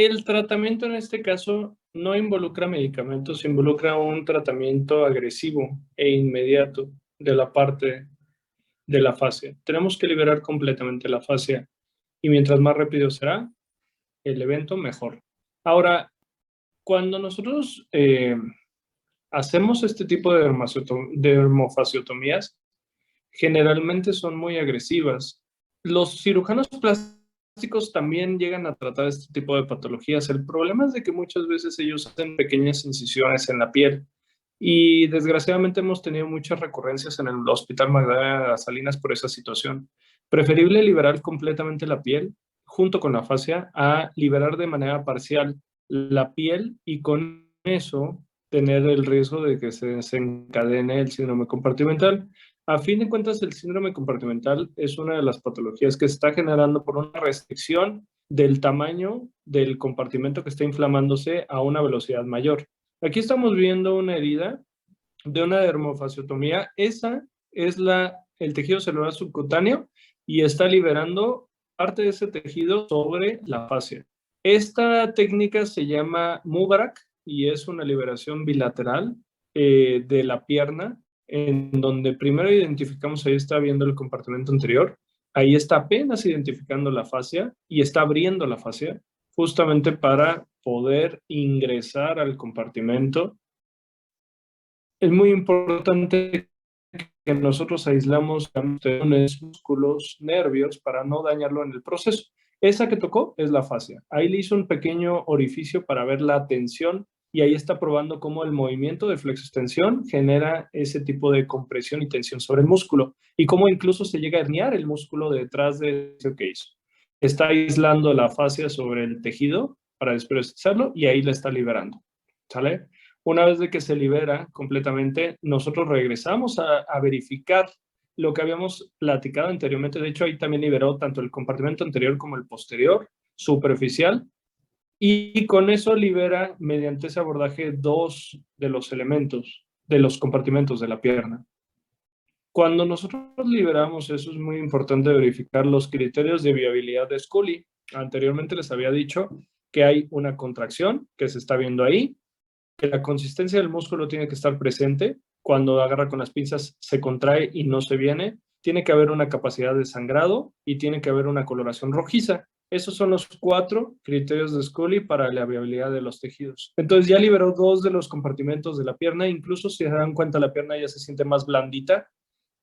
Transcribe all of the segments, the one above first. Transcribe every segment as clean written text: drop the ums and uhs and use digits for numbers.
El tratamiento en este caso no involucra medicamentos, involucra un tratamiento agresivo e inmediato de la parte de la fascia. Tenemos que liberar completamente la fascia y mientras más rápido será el evento, mejor. Ahora, cuando nosotros hacemos este tipo de dermofasciotomías, generalmente son muy agresivas. Los cirujanos plásticos también llegan a tratar este tipo de patologías. El problema es de que muchas veces ellos hacen pequeñas incisiones en la piel y desgraciadamente hemos tenido muchas recurrencias en el Hospital Magdalena de las Salinas por esa situación. Preferible liberar completamente la piel junto con la fascia a liberar de manera parcial la piel y con eso tener el riesgo de que se desencadene el síndrome compartimental. A fin de cuentas, el síndrome compartimental es una de las patologías que se está generando por una restricción del tamaño del compartimento que está inflamándose a una velocidad mayor. Aquí estamos viendo una herida de una dermofasciotomía. Esa es el tejido celular subcutáneo y está liberando parte de ese tejido sobre la fascia. Esta técnica se llama MUBARAC y es una liberación bilateral de la pierna, en donde primero identificamos, ahí está viendo el compartimento anterior, ahí está apenas identificando la fascia y está abriendo la fascia justamente para poder ingresar al compartimento. Es muy importante que nosotros aislamos tendones, músculos, nervios para no dañarlo en el proceso. Esa que tocó es la fascia. Ahí le hizo un pequeño orificio para ver la tensión y ahí está probando cómo el movimiento de flexoextensión genera ese tipo de compresión y tensión sobre el músculo y cómo incluso se llega a herniar el músculo detrás de eso que hizo. Está aislando la fascia sobre el tejido para despresurizarlo y ahí la está liberando. ¿Sale? Una vez de que se libera completamente, nosotros regresamos a verificar lo que habíamos platicado anteriormente. De hecho, ahí también liberó tanto el compartimento anterior como el posterior, superficial, y con eso libera mediante ese abordaje dos de los elementos de los compartimentos de la pierna. Cuando nosotros liberamos eso, es muy importante verificar los criterios de viabilidad de Scully. Anteriormente les había dicho que hay una contracción que se está viendo ahí, que la consistencia del músculo tiene que estar presente. Cuando agarra con las pinzas se contrae y no se viene. Tiene que haber una capacidad de sangrado y tiene que haber una coloración rojiza. Esos son los 4 criterios de Scully para la viabilidad de los tejidos. Entonces ya liberó 2 de los compartimentos de la pierna. Incluso si se dan cuenta, la pierna ya se siente más blandita.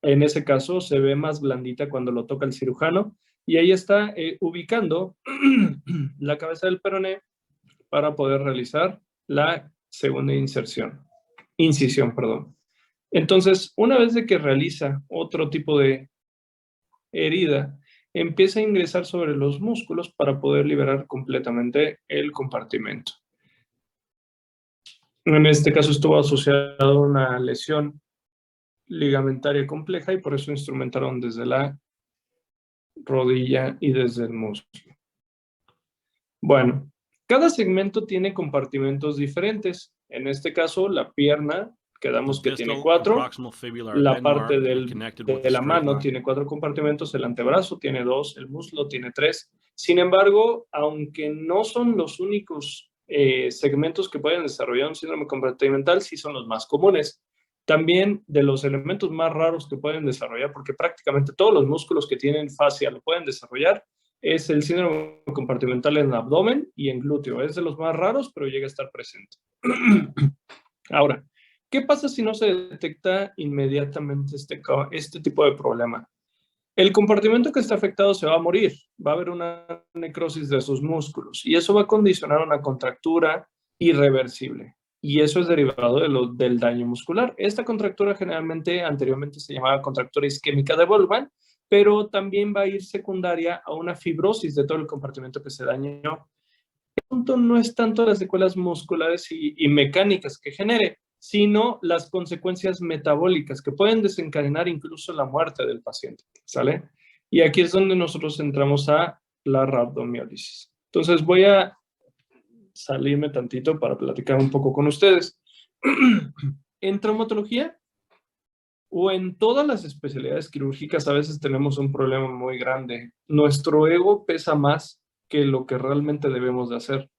En ese caso se ve más blandita cuando lo toca el cirujano. Y ahí está ubicando la cabeza del peroné para poder realizar la segunda incisión, perdón. Entonces, una vez de que realiza otro tipo de herida, empieza a ingresar sobre los músculos para poder liberar completamente el compartimento. En este caso estuvo asociado a una lesión ligamentaria compleja y por eso instrumentaron desde la rodilla y desde el muslo. Bueno, cada segmento tiene compartimentos diferentes. En este caso, la pierna, quedamos que tiene 4. La parte de la mano tiene 4 compartimentos, el antebrazo tiene 2, el muslo tiene 3. Sin embargo, aunque no son los únicos segmentos que pueden desarrollar un síndrome compartimental, sí son los más comunes. También de los elementos más raros que pueden desarrollar, porque prácticamente todos los músculos que tienen fascia lo pueden desarrollar, es el síndrome compartimental en el abdomen y en glúteo. Es de los más raros, pero llega a estar presente. Ahora, ¿qué pasa si no se detecta inmediatamente este tipo de problema? El compartimento que está afectado se va a morir, va a haber una necrosis de sus músculos y eso va a condicionar una contractura irreversible. Y eso es derivado del daño muscular. Esta contractura generalmente anteriormente se llamaba contractura isquémica de Volkmann, pero también va a ir secundaria a una fibrosis de todo el compartimento que se dañó. El punto no es tanto las secuelas musculares y mecánicas que genere, sino las consecuencias metabólicas que pueden desencadenar incluso la muerte del paciente, ¿sale? Y aquí es donde nosotros entramos a la rhabdomiólisis. Entonces voy a salirme tantito para platicar un poco con ustedes. En traumatología o en todas las especialidades quirúrgicas a veces tenemos un problema muy grande. Nuestro ego pesa más que lo que realmente debemos de hacer.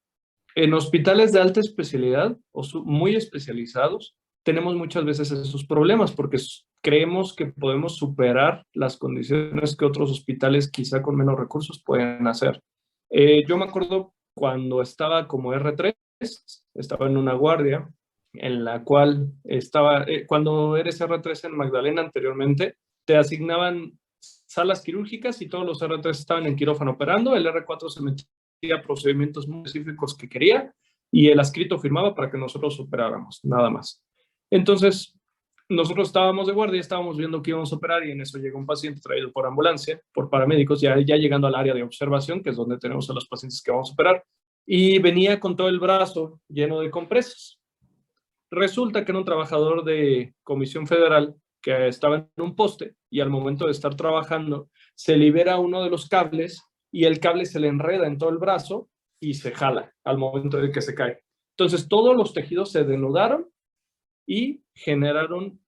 En hospitales de alta especialidad o muy especializados, tenemos muchas veces esos problemas porque creemos que podemos superar las condiciones que otros hospitales quizá con menos recursos pueden hacer. Yo me acuerdo cuando estaba como R3, estaba en una guardia en la cual estaba, cuando eres R3 en Magdalena anteriormente, te asignaban salas quirúrgicas y todos los R3 estaban en quirófano operando, el R4 se metía procedimientos muy específicos que quería y el adscrito firmaba para que nosotros operáramos, nada más. Entonces, nosotros estábamos de guardia, estábamos viendo que íbamos a operar y en eso llega un paciente traído por ambulancia, por paramédicos, ya llegando al área de observación, que es donde tenemos a los pacientes que vamos a operar, y venía con todo el brazo lleno de compresas. Resulta que era un trabajador de Comisión Federal que estaba en un poste y al momento de estar trabajando se libera uno de los cables y el cable se le enreda en todo el brazo y se jala al momento de que se cae. Entonces todos los tejidos se denudaron y generaron,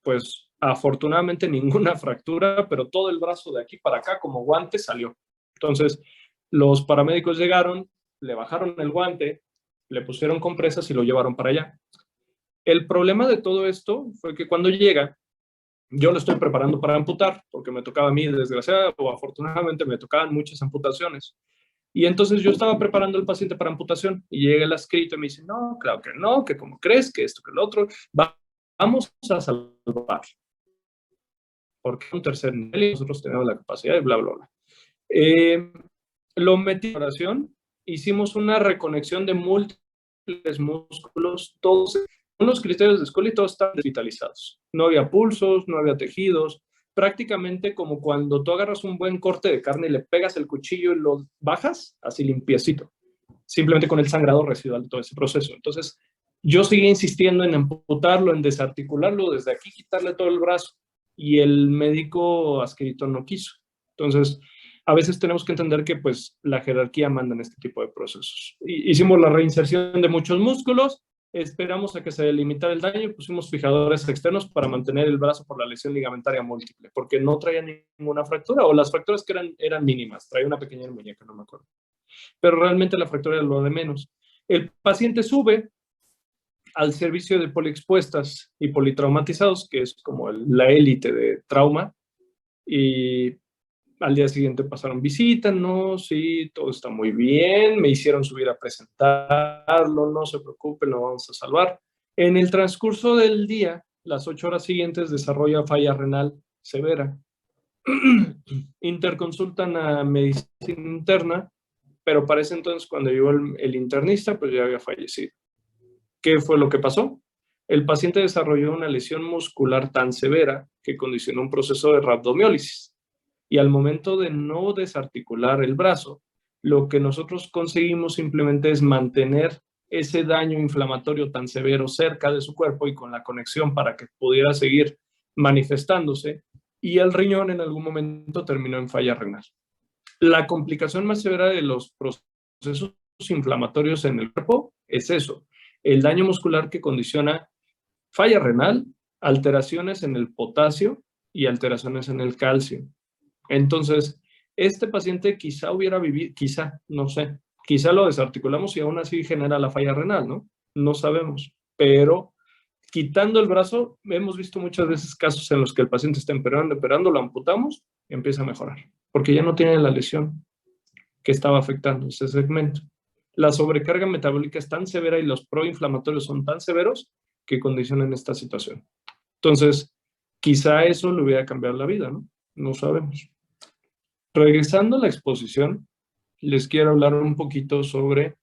pues afortunadamente ninguna fractura, pero todo el brazo de aquí para acá como guante salió. Entonces los paramédicos llegaron, le bajaron el guante, le pusieron compresas y lo llevaron para allá. El problema de todo esto fue que cuando llega, yo lo estoy preparando para amputar, porque me tocaba a mí, desgraciadamente o afortunadamente, me tocaban muchas amputaciones. Y entonces yo estaba preparando al paciente para amputación y llega el adscrito y me dice, no, claro que no, que como crees, que esto, que lo otro, vamos a salvar. Porque un tercer nivel y nosotros tenemos la capacidad de bla, bla, bla. Lo metí en oración, hicimos una reconexión de múltiples músculos, todos con los criterios de Scully, todos estaban desvitalizados. No había pulsos, no había tejidos, prácticamente como cuando tú agarras un buen corte de carne y le pegas el cuchillo y lo bajas, así limpiecito, simplemente con el sangrado residual de todo ese proceso. Entonces, yo seguía insistiendo en amputarlo, en desarticularlo, desde aquí quitarle todo el brazo, y el médico adscrito no quiso. Entonces, a veces tenemos que entender que pues la jerarquía manda en este tipo de procesos. Hicimos la reinserción de muchos músculos, esperamos a que se delimitara el daño y pusimos fijadores externos para mantener el brazo por la lesión ligamentaria múltiple, porque no traía ninguna fractura, o las fracturas que eran mínimas, traía una pequeña muñeca, no me acuerdo. Pero realmente la fractura era lo de menos. El paciente sube al servicio de poliexpuestas y politraumatizados, que es como la élite de trauma, y al día siguiente pasaron visitas, no, sí, todo está muy bien, me hicieron subir a presentarlo, no se preocupen, lo vamos a salvar. En el transcurso del día, las 8 horas siguientes, desarrolla falla renal severa. Interconsultan a medicina interna, pero para ese entonces, cuando llegó el internista, pues ya había fallecido. ¿Qué fue lo que pasó? El paciente desarrolló una lesión muscular tan severa que condicionó un proceso de rhabdomiólisis. Y al momento de no desarticular el brazo, lo que nosotros conseguimos simplemente es mantener ese daño inflamatorio tan severo cerca de su cuerpo y con la conexión para que pudiera seguir manifestándose, y el riñón en algún momento terminó en falla renal. La complicación más severa de los procesos inflamatorios en el cuerpo es eso, el daño muscular que condiciona falla renal, alteraciones en el potasio y alteraciones en el calcio. Entonces, este paciente quizá hubiera vivido, quizá, no sé, quizá lo desarticulamos y aún así genera la falla renal, ¿no? No sabemos, pero quitando el brazo, hemos visto muchas veces casos en los que el paciente está empeorando, lo amputamos y empieza a mejorar, porque ya no tiene la lesión que estaba afectando ese segmento. La sobrecarga metabólica es tan severa y los proinflamatorios son tan severos que condicionan esta situación. Entonces, quizá eso le hubiera cambiado la vida, ¿no? No sabemos. Regresando a la exposición, les quiero hablar un poquito sobre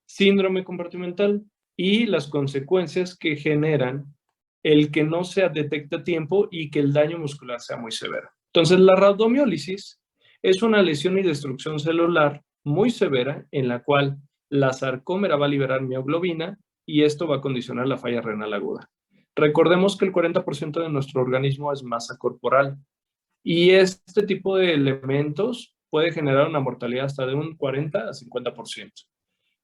síndrome compartimental y las consecuencias que generan el que no se detecte a tiempo y que el daño muscular sea muy severo. Entonces, la rhabdomiólisis es una lesión y destrucción celular muy severa en la cual la sarcómera va a liberar mioglobina y esto va a condicionar la falla renal aguda. Recordemos que el 40% de nuestro organismo es masa corporal y este tipo de elementos puede generar una mortalidad hasta de un 40 a 50%.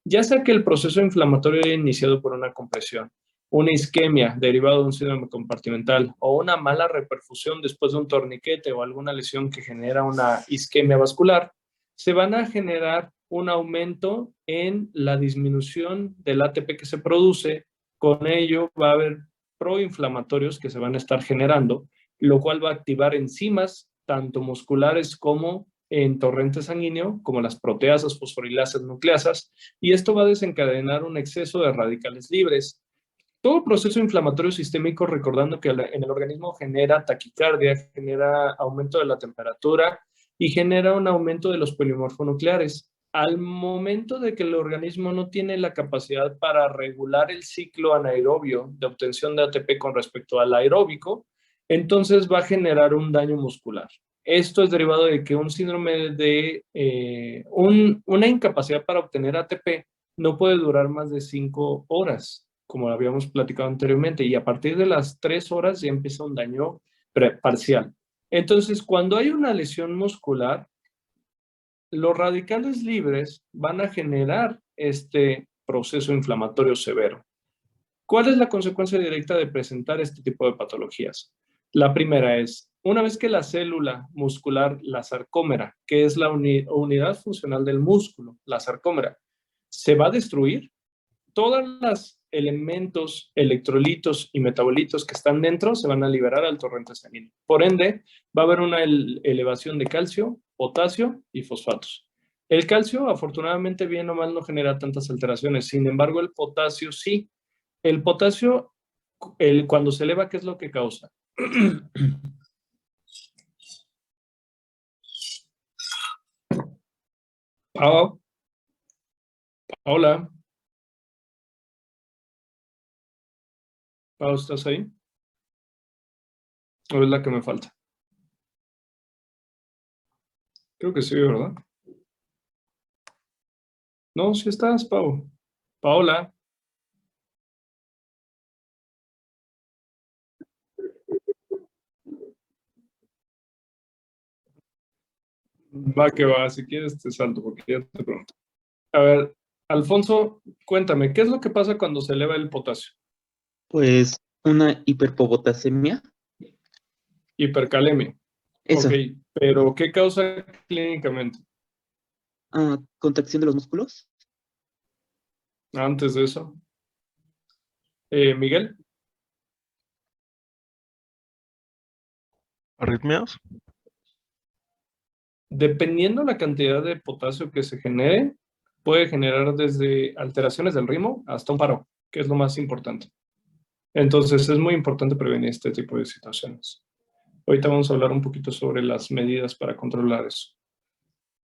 Ya sea que el proceso inflamatorio haya iniciado por una compresión, una isquemia derivada de un síndrome compartimental o una mala reperfusión después de un torniquete o alguna lesión que genera una isquemia vascular, se van a generar un aumento en la disminución del ATP que se produce. Con ello va a haber proinflamatorios que se van a estar generando, lo cual va a activar enzimas, tanto musculares como en torrente sanguíneo, como las proteasas, fosforilasas, nucleasas, y esto va a desencadenar un exceso de radicales libres. Todo proceso inflamatorio sistémico, recordando que en el organismo genera taquicardia, genera aumento de la temperatura y genera un aumento de los polimorfonucleares. Al momento de que el organismo no tiene la capacidad para regular el ciclo anaerobio de obtención de ATP con respecto al aeróbico, entonces va a generar un daño muscular. Esto es derivado de que un síndrome de una incapacidad para obtener ATP no puede durar más de 5 horas, como habíamos platicado anteriormente, y a partir de las 3 horas ya empieza un daño parcial. Entonces, cuando hay una lesión muscular, los radicales libres van a generar este proceso inflamatorio severo. ¿Cuál es la consecuencia directa de presentar este tipo de patologías? La primera es, una vez que la célula muscular, la sarcómera, que es la unidad funcional del músculo, la sarcómera, se va a destruir, todos los elementos, electrolitos y metabolitos que están dentro se van a liberar al torrente sanguíneo. Por ende, va a haber una elevación de calcio, potasio y fosfatos. El calcio, afortunadamente, bien o mal, no genera tantas alteraciones. Sin embargo, el potasio sí. El potasio, cuando se eleva, ¿qué es lo que causa? Hola. Pau, ¿estás ahí? ¿O es la que me falta? Creo que sí, ¿verdad? No, sí estás, Pau. Paola. Va que va, si quieres te salto porque ya te pregunto. A ver, Alfonso, cuéntame, ¿qué es lo que pasa cuando se eleva el potasio? Pues una hiperpotasemia. Hipercalemia. Ok, Eso. pero ¿qué causa clínicamente? Contracción de los músculos. Antes de eso. Miguel, ¿Arritmias? dependiendo la cantidad de potasio que se genere, puede generar desde alteraciones del ritmo hasta un paro, que es lo más importante. Entonces es muy importante prevenir este tipo de situaciones. Ahorita vamos a hablar un poquito sobre las medidas para controlar eso.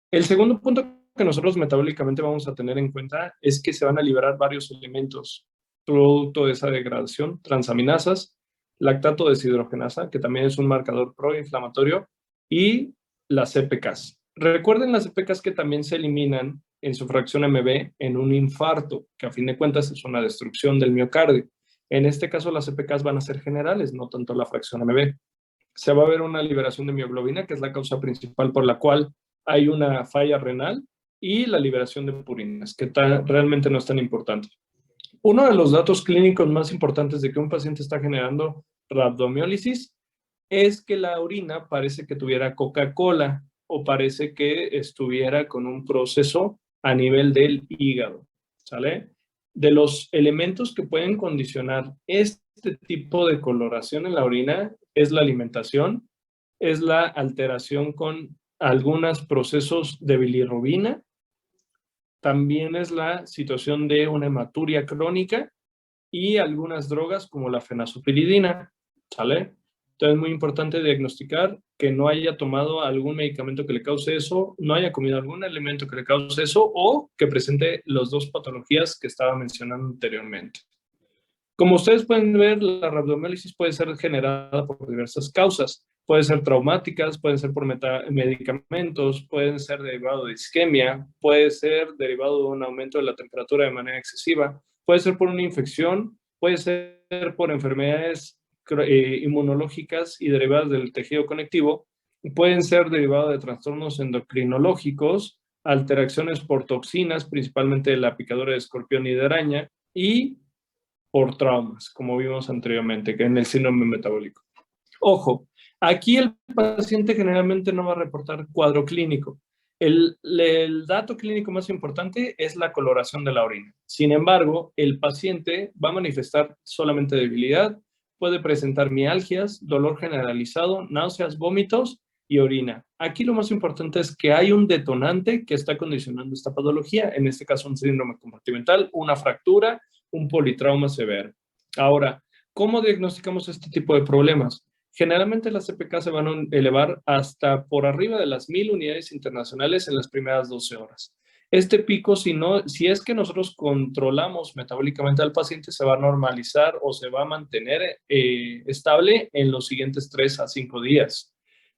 El segundo punto que nosotros metabólicamente vamos a tener en cuenta es que se van a liberar varios elementos producto de esa degradación, transaminasas, lactato deshidrogenasa, que también es un marcador proinflamatorio, y las CPKs. Recuerden las CPKs que también se eliminan en su fracción MB en un infarto, que a fin de cuentas es una destrucción del miocardio. En este caso las CPKs van a ser generales, no tanto la fracción MB. Se va a ver una liberación de mioglobina, que es la causa principal por la cual hay una falla renal, y la liberación de purinas, que realmente no es tan importante. Uno de los datos clínicos más importantes de que un paciente está generando rhabdomiólisis es que la orina parece que tuviera Coca-Cola o parece que estuviera con un proceso a nivel del hígado, ¿sale? De los elementos que pueden condicionar este tipo de coloración en la orina es la alimentación, es la alteración con algunos procesos de bilirrubina, también es la situación de una hematuria crónica y algunas drogas como la fenazopilidina, ¿sale? Entonces es muy importante diagnosticar que no haya tomado algún medicamento que le cause eso, no haya comido algún alimento que le cause eso o que presente las dos patologías que estaba mencionando anteriormente. Como ustedes pueden ver, la rhabdomiólisis puede ser generada por diversas causas. Pueden ser traumáticas, pueden ser por medicamentos, pueden ser derivado de isquemia, puede ser derivado de un aumento de la temperatura de manera excesiva, puede ser por una infección, puede ser por enfermedades inmunológicas y derivadas del tejido conectivo, pueden ser derivados de trastornos endocrinológicos, alteraciones por toxinas, principalmente de la picadura de escorpión y de araña, y por traumas, como vimos anteriormente, que en el síndrome metabólico. Ojo, aquí el paciente generalmente no va a reportar cuadro clínico. El dato clínico más importante es la coloración de la orina. Sin embargo, el paciente va a manifestar solamente debilidad, puede presentar mialgias, dolor generalizado, náuseas, vómitos y orina. Aquí lo más importante es que hay un detonante que está condicionando esta patología, en este caso un síndrome compartimental, una fractura, un politrauma severo. Ahora, ¿cómo diagnosticamos este tipo de problemas? Generalmente las CPK se van a elevar hasta por arriba de las 1000 unidades internacionales en las primeras 12 horas. Este pico, si es que nosotros controlamos metabólicamente al paciente, se va a normalizar o se va a mantener estable en los siguientes 3 a 5 días.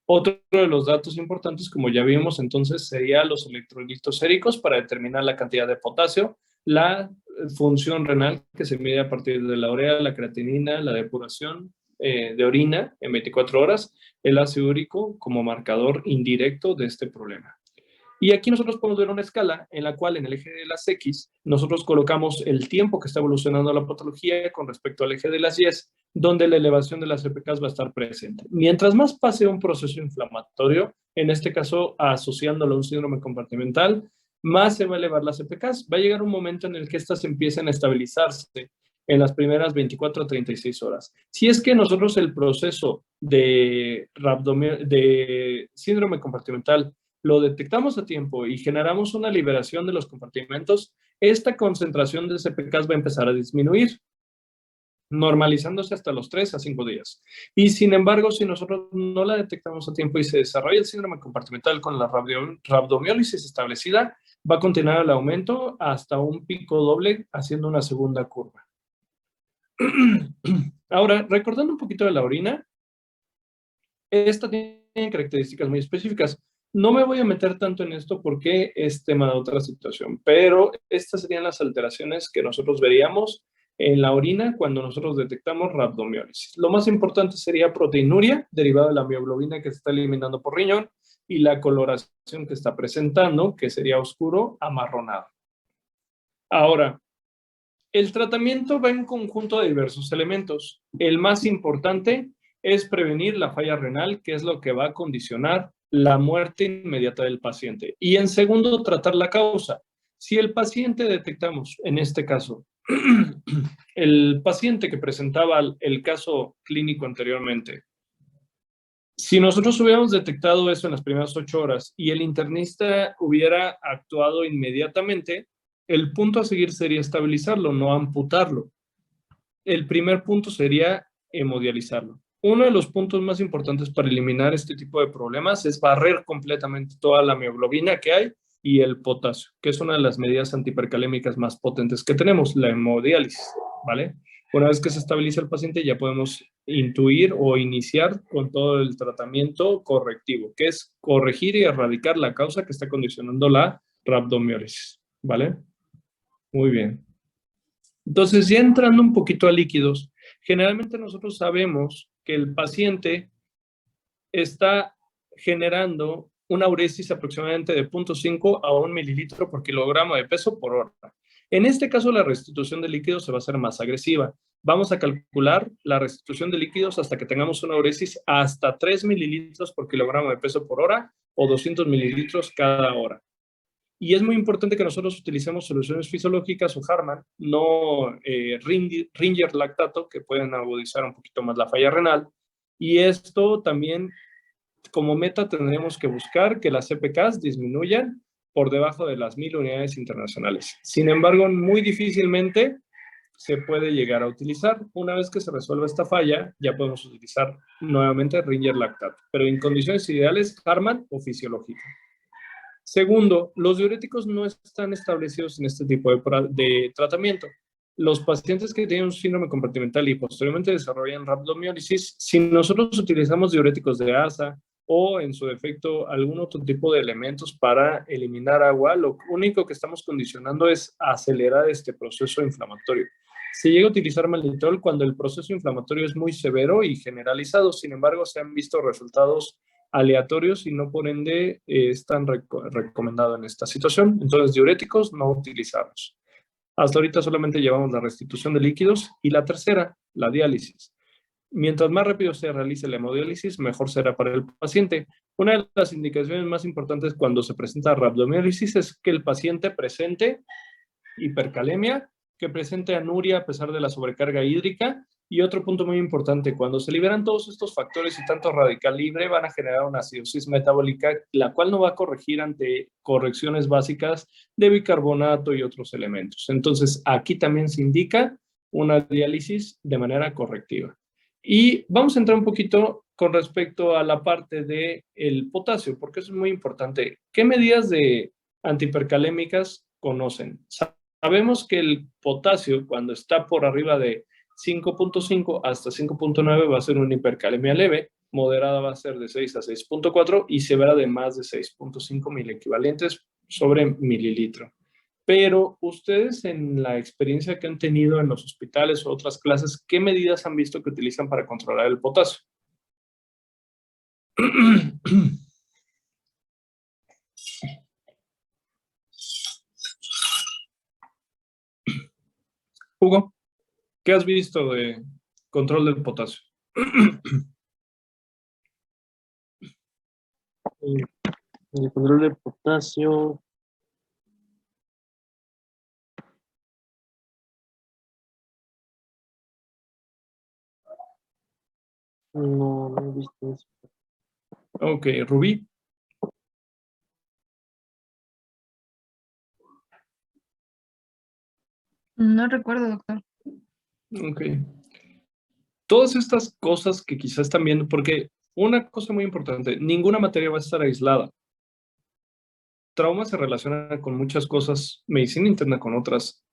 Otro de los datos importantes, como ya vimos entonces, sería los electrolitos séricos para determinar la cantidad de potasio, la función renal que se mide a partir de la urea, la creatinina, la depuración de orina en 24 horas, el ácido úrico como marcador indirecto de este problema. Y aquí nosotros podemos ver una escala en la cual en el eje de las X nosotros colocamos el tiempo que está evolucionando la patología con respecto al eje de las Y, donde la elevación de las CPKs va a estar presente. Mientras más pase un proceso inflamatorio, en este caso asociándolo a un síndrome compartimental, más se va a elevar las CPKs. Va a llegar un momento en el que estas empiecen a estabilizarse en las primeras 24 a 36 horas. Si es que nosotros el proceso de síndrome compartimental lo detectamos a tiempo y generamos una liberación de los compartimentos, esta concentración de CPKs va a empezar a disminuir, normalizándose hasta los 3 a 5 días. Y sin embargo, si nosotros no la detectamos a tiempo y se desarrolla el síndrome compartimental con la rabdomiólisis establecida, va a continuar el aumento hasta un pico doble haciendo una segunda curva. Ahora, recordando un poquito de la orina, esta tiene características muy específicas. No me voy a meter tanto en esto porque es tema de otra situación, pero estas serían las alteraciones que nosotros veríamos en la orina cuando nosotros detectamos rabdomiólisis. Lo más importante sería proteinuria, derivada de la mioglobina que se está eliminando por riñón, y la coloración que está presentando, que sería oscuro amarronado. Ahora, el tratamiento va en conjunto de diversos elementos. El más importante es prevenir la falla renal, que es lo que va a condicionar la muerte inmediata del paciente. Y en segundo, tratar la causa. Si el paciente detectamos, en este caso, el paciente que presentaba el caso clínico anteriormente, si nosotros hubiéramos detectado eso en las primeras 8 horas y el internista hubiera actuado inmediatamente, el punto a seguir sería estabilizarlo, no amputarlo. El primer punto sería hemodializarlo. Uno de los puntos más importantes para eliminar este tipo de problemas es barrer completamente toda la mioglobina que hay y el potasio, que es una de las medidas antihipercalémicas más potentes que tenemos, la hemodiálisis, ¿vale? Una vez que se estabiliza el paciente ya podemos intuir o iniciar con todo el tratamiento correctivo, que es corregir y erradicar la causa que está condicionando la rabdomiólisis, ¿vale? Muy bien. Entonces, ya entrando un poquito a líquidos, generalmente nosotros sabemos que el paciente está generando una uresis aproximadamente de 0.5 a 1 mililitro por kilogramo de peso por hora. En este caso, la restitución de líquidos se va a hacer más agresiva. Vamos a calcular la restitución de líquidos hasta que tengamos una uresis hasta 3 mililitros por kilogramo de peso por hora o 200 mililitros cada hora. Y es muy importante que nosotros utilicemos soluciones fisiológicas o Harman, no Ringer lactato, que pueden agudizar un poquito más la falla renal. Y esto también, como meta, tendremos que buscar que las CPKs disminuyan por debajo de las 1000 unidades internacionales. Sin embargo, muy difícilmente se puede llegar a utilizar. Una vez que se resuelva esta falla, ya podemos utilizar nuevamente Ringer lactato, pero en condiciones ideales, Harman o fisiológica. Segundo, los diuréticos no están establecidos en este tipo de tratamiento. Los pacientes que tienen un síndrome compartimental y posteriormente desarrollan rabdomiólisis, si nosotros utilizamos diuréticos de ASA o en su defecto algún otro tipo de elementos para eliminar agua, lo único que estamos condicionando es acelerar este proceso inflamatorio. Se llega a utilizar malitol cuando el proceso inflamatorio es muy severo y generalizado, sin embargo se han visto resultados aleatorios y no por ende están recomendado en esta situación. Entonces, diuréticos no utilizarlos. Hasta ahorita solamente llevamos la restitución de líquidos y la tercera, la diálisis. Mientras más rápido se realice la hemodiálisis, mejor será para el paciente. Una de las indicaciones más importantes cuando se presenta rhabdomiólisis es que el paciente presente hipercalemia, que presente anuria a pesar de la sobrecarga hídrica. Y otro punto muy importante, cuando se liberan todos estos factores y tanto radical libre, van a generar una acidosis metabólica, la cual no va a corregir ante correcciones básicas de bicarbonato y otros elementos. Entonces, aquí también se indica una diálisis de manera correctiva. Y vamos a entrar un poquito con respecto a la parte del potasio, porque eso es muy importante. ¿Qué medidas de antihipercalémicas conocen? Sabemos que el potasio, cuando está por arriba de 5.5 hasta 5.9, va a ser una hipercalemia leve, moderada va a ser de 6 a 6.4 y severa de más de 6.5 milequivalentes sobre mililitro. Pero ustedes en la experiencia que han tenido en los hospitales o otras clases, ¿qué medidas han visto que utilizan para controlar el potasio? Hugo, ¿qué has visto de control del potasio? El control del potasio. No, no he visto eso. Ok, Rubí. No recuerdo, doctor. Ok. Todas estas cosas que quizás están viendo, porque una cosa muy importante, ninguna materia va a estar aislada. Trauma se relaciona con muchas cosas, medicina interna con otras.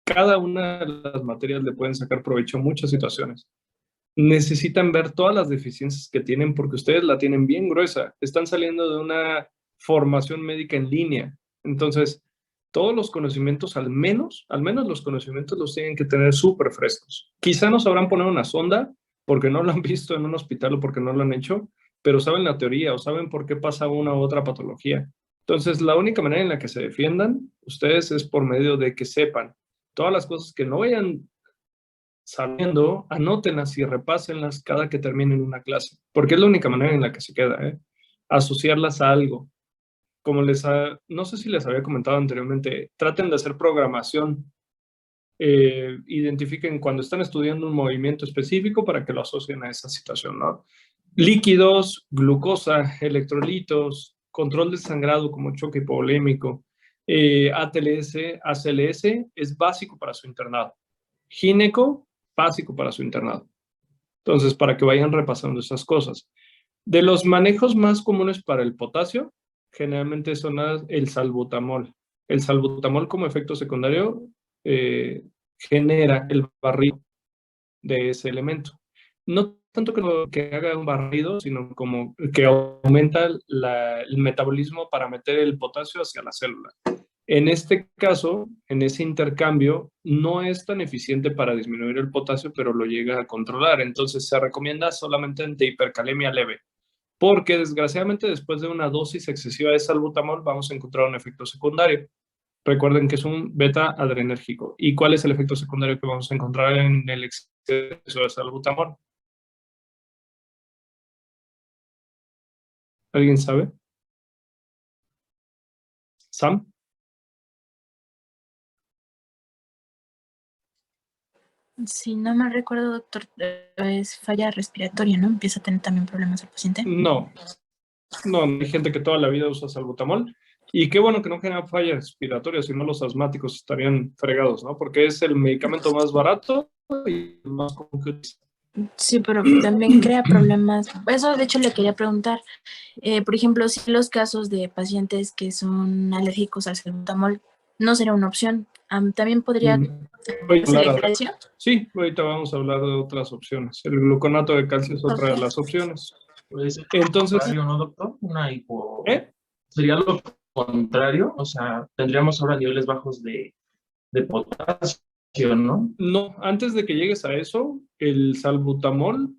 Cada una de las materias le pueden sacar provecho a muchas situaciones. Necesitan ver todas las deficiencias que tienen porque ustedes la tienen bien gruesa. Están saliendo de una formación médica en línea. Entonces, todos los conocimientos, al menos los conocimientos los tienen que tener súper frescos. Quizá no sabrán poner una sonda porque no lo han visto en un hospital o porque no lo han hecho, pero saben la teoría o saben por qué pasa una u otra patología. Entonces, la única manera en la que se defiendan ustedes es por medio de que sepan todas las cosas que no vayan sabiendo, anótenlas y repásenlas cada que terminen una clase, porque es la única manera en la que se queda, asociarlas a algo. Como no sé si les había comentado anteriormente, traten de hacer programación, identifiquen cuando están estudiando un movimiento específico para que lo asocien a esa situación, ¿no? Líquidos, glucosa, electrolitos, control del sangrado como choque hipovolémico, ATLS, ACLS es básico para su internado. Gineco, básico para su internado. Entonces, para que vayan repasando esas cosas. De los manejos más comunes para el potasio, generalmente son el salbutamol. El salbutamol como efecto secundario genera el barrido de ese elemento. No tanto que haga un barrido, sino como que aumenta el metabolismo para meter el potasio hacia la célula. En este caso, en ese intercambio, no es tan eficiente para disminuir el potasio, pero lo llega a controlar. Entonces, se recomienda solamente ante hipercalemia leve, porque desgraciadamente después de una dosis excesiva de salbutamol vamos a encontrar un efecto secundario. Recuerden que es un beta adrenérgico. ¿Y cuál es el efecto secundario que vamos a encontrar en el exceso de salbutamol? ¿Alguien sabe? ¿Sam? Si no me recuerdo, doctor, es falla respiratoria, ¿no? Empieza a tener también problemas el paciente. No, hay gente que toda la vida usa salbutamol. Y qué bueno que no genera falla respiratoria, si no los asmáticos estarían fregados, ¿no? Porque es el medicamento más barato y más común que utiliza. Sí, pero también crea problemas. Eso, de hecho, le quería preguntar. Por ejemplo, si los casos de pacientes que son alérgicos al salbutamol no sería una opción, también podría Sí, ahorita vamos a hablar de otras opciones. El gluconato de calcio es otra de las opciones. Pues, Entonces, ¿no, doctor? Sería lo contrario, o sea, tendríamos ahora niveles bajos de potasio, ¿no? No, antes de que llegues a eso, el salbutamol,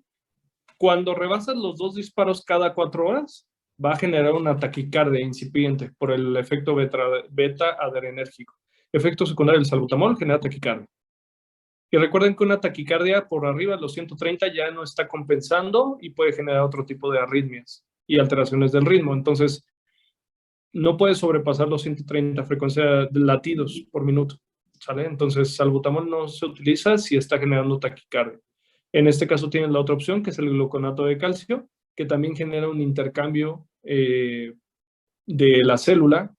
cuando rebasas los 2 disparos cada 4 horas, va a generar una taquicardia incipiente por el efecto beta adrenérgico. Efecto secundario del salbutamol genera taquicardia. Y recuerden que una taquicardia por arriba de los 130 ya no está compensando y puede generar otro tipo de arritmias y alteraciones del ritmo. Entonces, no puede sobrepasar los 130 frecuencia de latidos por minuto, ¿sale? Entonces, salbutamol no se utiliza si está generando taquicardia. En este caso tienen la otra opción, que es el gluconato de calcio, que también genera un intercambio de la célula,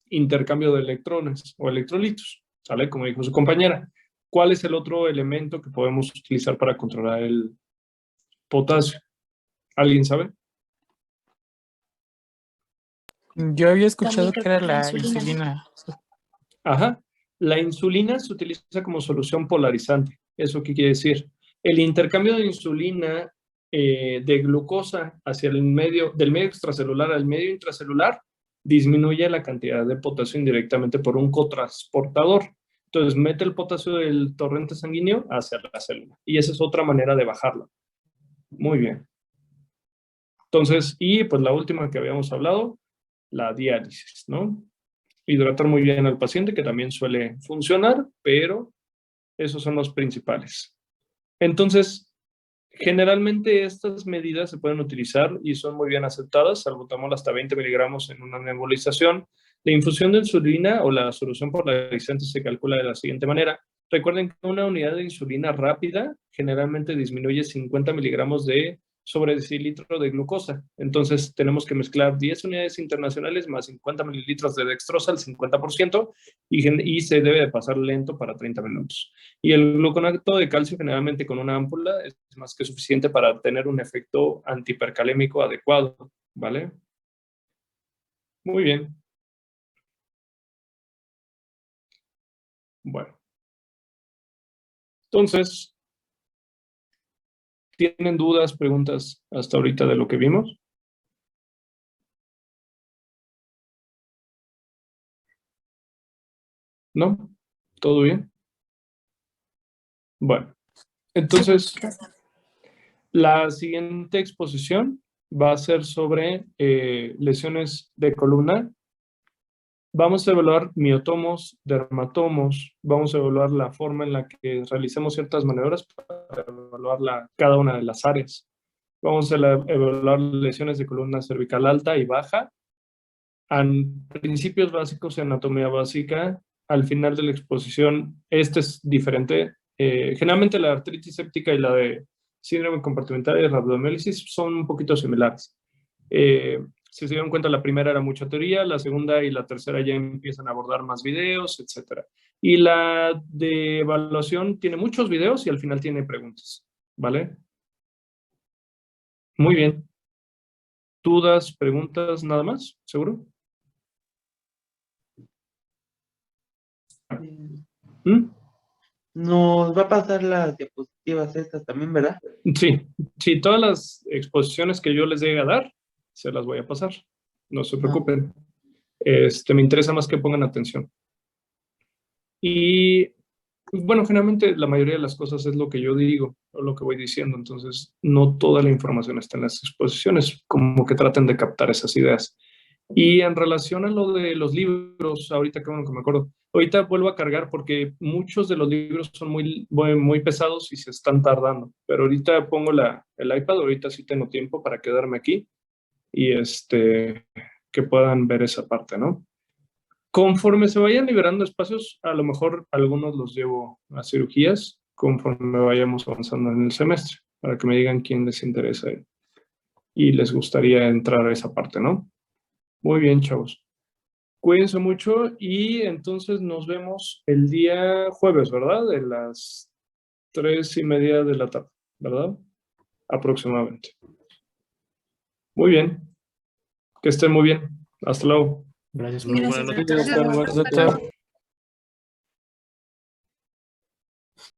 intercambio de electrones o electrolitos, ¿sale? Como dijo su compañera. ¿Cuál es el otro elemento que podemos utilizar para controlar el potasio? ¿Alguien sabe? Yo había escuchado También que era creo que la la insulina. insulina. Ajá. La insulina se utiliza como solución polarizante. ¿Eso qué quiere decir? El intercambio de insulina de glucosa hacia el medio, del medio extracelular al medio intracelular, disminuye la cantidad de potasio indirectamente por un cotransportador. Entonces, mete el potasio del torrente sanguíneo hacia la célula. Y esa es otra manera de bajarlo. Muy bien. Entonces, y pues la última que habíamos hablado, la diálisis, ¿no? Hidratar muy bien al paciente, que también suele funcionar, pero esos son los principales. Entonces, generalmente estas medidas se pueden utilizar y son muy bien aceptadas, salbutamol hasta 20 miligramos en una nebulización. La infusión de insulina o la solución polarizante se calcula de la siguiente manera. Recuerden que una unidad de insulina rápida generalmente disminuye 50 miligramos sobre decilitro de glucosa. Entonces tenemos que mezclar 10 unidades internacionales más 50 mililitros de dextrosa al 50% y se debe de pasar lento para 30 minutos. Y el gluconato de calcio generalmente con una ámpula es más que suficiente para tener un efecto antihipercalémico adecuado, ¿vale? Muy bien. Bueno. Entonces, ¿tienen dudas, preguntas hasta ahorita de lo que vimos? ¿No? ¿Todo bien? Bueno, entonces, la siguiente exposición va a ser sobre lesiones de columna. Vamos a evaluar miotomos, dermatomos, vamos a evaluar la forma en la que realicemos ciertas maniobras para evaluar cada una de las áreas. Vamos a evaluar lesiones de columna cervical alta y baja, principios básicos de anatomía básica. Al final de la exposición, este es diferente. Generalmente la artritis séptica y la de síndrome compartimental y rhabdomiólisis son un poquito similares. Si se dieron cuenta, la primera era mucha teoría, la segunda y la tercera ya empiezan a abordar más videos, etc. Y la de evaluación tiene muchos videos y al final tiene preguntas, ¿vale? Muy bien. ¿Dudas, preguntas, nada más? ¿Seguro? ¿Mm? Nos va a pasar las diapositivas estas también, ¿verdad? Sí, todas las exposiciones que yo les llegue a dar, se las voy a pasar. No se preocupen. Me interesa más que pongan atención. Y, bueno, generalmente la mayoría de las cosas es lo que yo digo o lo que voy diciendo. Entonces, no toda la información está en las exposiciones. Como que traten de captar esas ideas. Y en relación a lo de los libros, ahorita que bueno que me acuerdo, ahorita vuelvo a cargar porque muchos de los libros son muy pesados y se están tardando. Pero ahorita pongo el iPad, ahorita sí tengo tiempo para quedarme aquí y que puedan ver esa parte, ¿no? Conforme se vayan liberando espacios, a lo mejor algunos los llevo a cirugías conforme vayamos avanzando en el semestre, para que me digan quién les interesa y les gustaría entrar a esa parte, ¿no? Muy bien, chavos. Cuídense mucho y entonces nos vemos el día jueves, ¿verdad? De las 3:30 de la tarde, ¿verdad? Aproximadamente. Muy bien. Que estén muy bien. Hasta luego. Gracias. Gracias, Buenas doctor. noches, doctor.